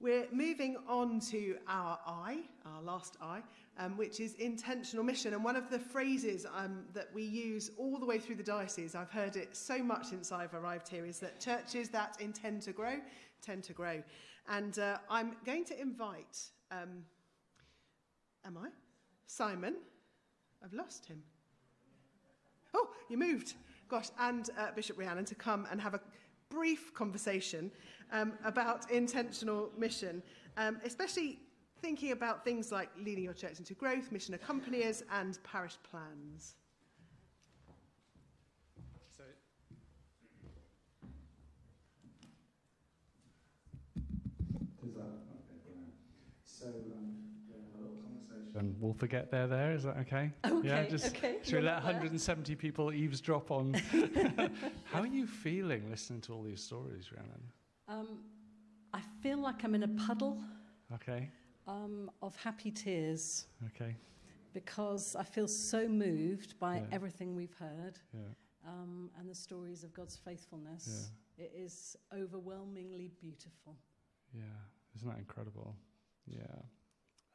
We're moving on to our last I, which is intentional mission. And one of the phrases that we use all the way through the diocese, I've heard it so much since I've arrived here, is that churches that intend to grow, tend to grow. And I'm going to invite, Simon. I've lost him. Oh, you moved. Gosh, and Bishop Rhiannon to come and have a brief conversation about intentional mission, especially thinking about things like leading your church into growth, mission accompaniers, and parish plans. So, does that? Okay, brilliant. So, a little conversation. And we'll forget they're there. Is that okay? Okay. Yeah, just okay. should we let 170 people eavesdrop on? How are you feeling listening to all these stories, Rhiannon? I feel like I'm in a puddle. Okay. Of happy tears. Okay. Because I feel so moved by everything we've heard. Yeah. And the stories of God's faithfulness. Yeah. It is overwhelmingly beautiful. Yeah, isn't that incredible? Yeah.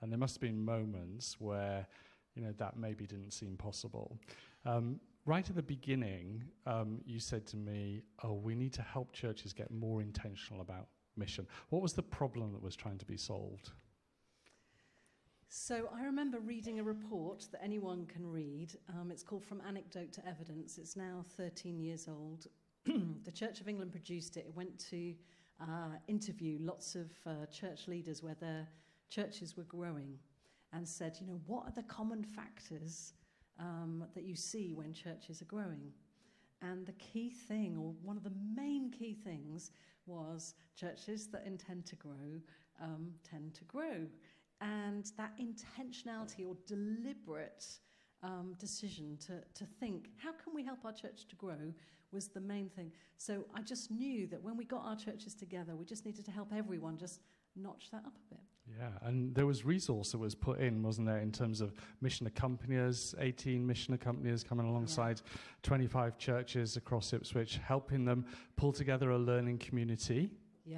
And there must have been moments where, that maybe didn't seem possible. Right at the beginning, you said to me, we need to help churches get more intentional about mission. What was the problem that was trying to be solved? So I remember reading a report that anyone can read. It's called From Anecdote to Evidence. It's now 13 years old. The Church of England produced it. It went to interview lots of church leaders where their churches were growing and said, what are the common factors that you see when churches are growing? And the key thing, or one of the main key things, was churches that intend to grow tend to grow. And that intentionality or deliberate decision to think, how can we help our church to grow, was the main thing. So I just knew that when we got our churches together, we just needed to help everyone just notch that up a bit. Yeah, and there was resource that was put in, wasn't there, in terms of mission accompaniers, 18 mission accompaniers coming alongside 25 churches across Ipswich, helping them pull together a learning community.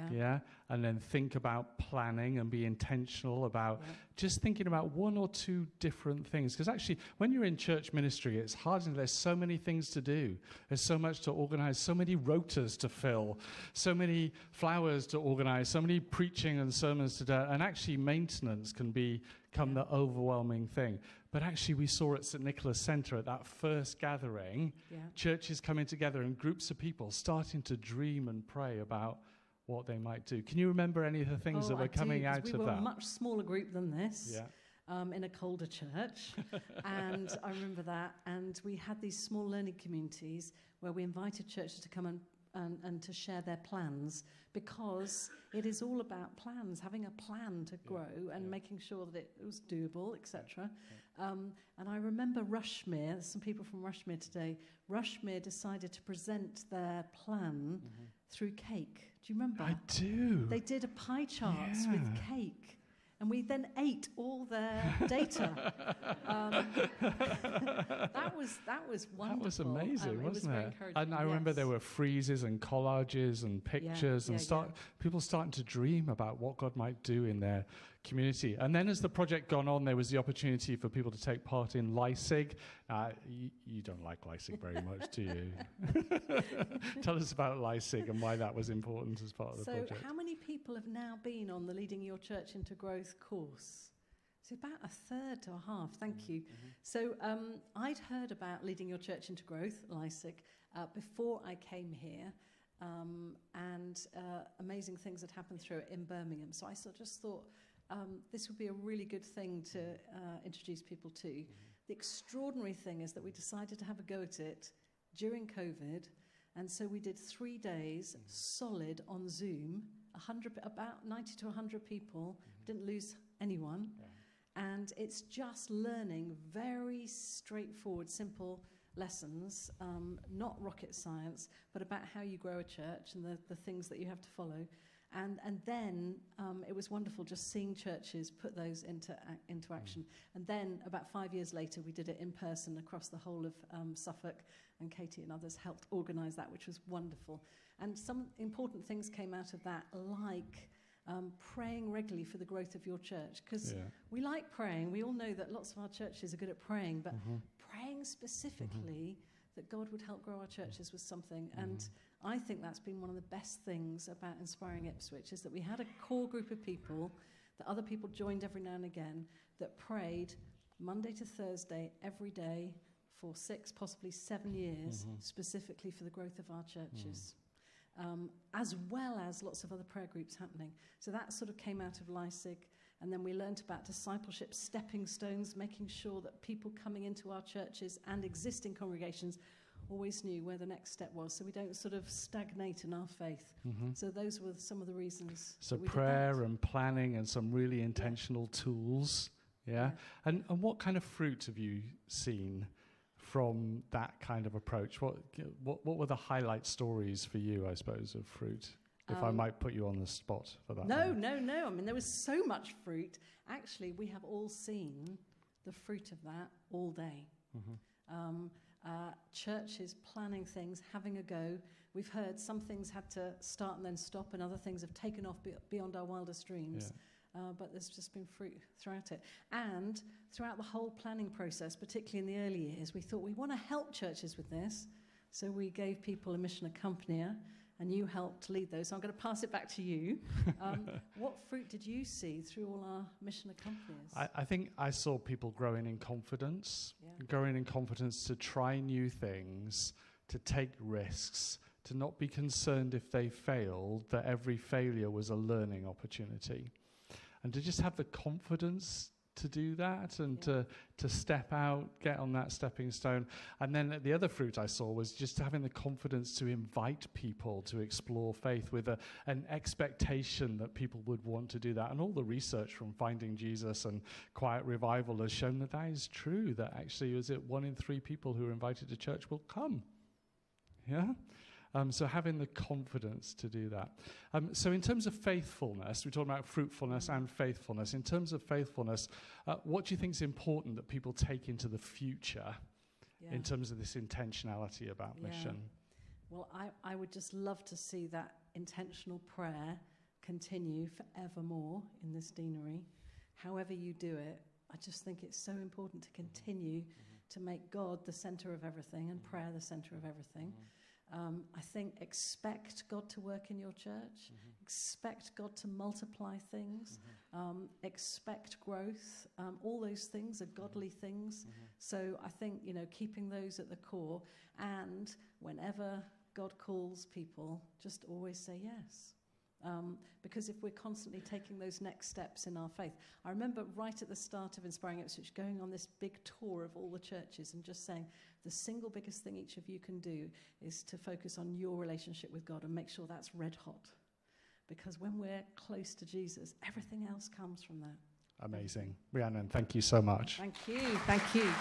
Yeah, and then think about planning and be intentional about just thinking about one or two different things. Because actually, when you're in church ministry, it's hard, and there's so many things to do. There's so much to organize, so many rotas to fill, so many flowers to organize, so many preaching and sermons to do. And actually, maintenance can become the overwhelming thing. But actually, we saw at St. Nicholas Centre at that first gathering, churches coming together and groups of people starting to dream and pray about what they might do. Can you remember any of the things that were coming out of that? We were a much smaller group than this, in a colder church, and I remember that. And we had these small learning communities where we invited churches to come and to share their plans, because it is all about plans, having a plan to grow and making sure that it was doable, etc. And I remember Rushmere, there's some people from Rushmere today, Rushmere decided to present their plan through cake. Do you remember? I do. They did a pie chart with cake. And we then ate all their data. That was wonderful. That was amazing, wasn't it? And I yes. remember there were friezes and collages and pictures people starting to dream about what God might do in their community. And then as the project gone on, there was the opportunity for people to take part in Leipzig. You don't like Leipzig very much, do you? Tell us about Leipzig and why that was important as part of the project. So how many people have now been on the Leading Your Church into Growth course? It's about a third to a half, thank you. So I'd heard about Leading Your Church into Growth, Leipzig, before I came here. And amazing things had happened through it in Birmingham. So I just thought this would be a really good thing to introduce people to. The extraordinary thing is that we decided to have a go at it during COVID. And so we did 3 days solid on Zoom, about 90 to 100 people, didn't lose anyone. And it's just learning very straightforward, simple lessons, not rocket science, but about how you grow a church and the things that you have to follow. And then it was wonderful just seeing churches put those into action. And then about 5 years later, we did it in person across the whole of Suffolk, and Katie and others helped organise that, which was wonderful. And some important things came out of that, like praying regularly for the growth of your church, because we like praying. We all know that lots of our churches are good at praying, but praying specifically that God would help grow our churches was something. And I think that's been one of the best things about Inspiring Ipswich, is that we had a core group of people that other people joined every now and again that prayed Monday to Thursday every day for 6, possibly 7 years, specifically for the growth of our churches. As well as lots of other prayer groups happening. So that sort of came out of Leipzig, and then we learnt about discipleship stepping stones, making sure that people coming into our churches and existing congregations always knew where the next step was, so we don't sort of stagnate in our faith. So those were some of the reasons. So prayer and planning and some really intentional tools. And what kind of fruit have you seen from that kind of approach? What were the highlight stories for you, I suppose, of fruit? If I might put you on the spot for that. No. I mean, there was so much fruit. Actually, we have all seen the fruit of that all day. Churches planning things, having a go. We've heard some things had to start and then stop, and other things have taken off beyond our wildest dreams. But there's just been fruit throughout it. And throughout the whole planning process, particularly in the early years, we thought we want to help churches with this. So we gave people a mission accompanier, and you helped lead those. So I'm going to pass it back to you. What fruit did you see through all our mission accompaniers? I think I saw people growing in confidence, to try new things, to take risks, to not be concerned if they failed, that every failure was a learning opportunity. And to just have the confidence to do that and to step out, get on that stepping stone. And then the other fruit I saw was just having the confidence to invite people to explore faith with an expectation that people would want to do that. And all the research from Finding Jesus and Quiet Revival has shown that that is true, that actually, is it 1 in 3 people who are invited to church will come? So having the confidence to do that. So in terms of faithfulness, we're talking about fruitfulness and faithfulness. In terms of faithfulness, what do you think is important that people take into the future in terms of this intentionality about mission? Well, I would just love to see that intentional prayer continue forevermore in this deanery. However you do it, I just think it's so important to continue to make God the centre of everything and prayer the centre of everything. I think expect God to work in your church, expect God to multiply things, expect growth. All those things are godly things. So I think, keeping those at the core, and whenever God calls people, just always say yes. Because if we're constantly taking those next steps in our faith. I remember right at the start of Inspiring Ipswich going on this big tour of all the churches and just saying the single biggest thing each of you can do is to focus on your relationship with God and make sure that's red hot. Because when we're close to Jesus, everything else comes from that. Amazing. Rhiannon, thank you so much. Thank you.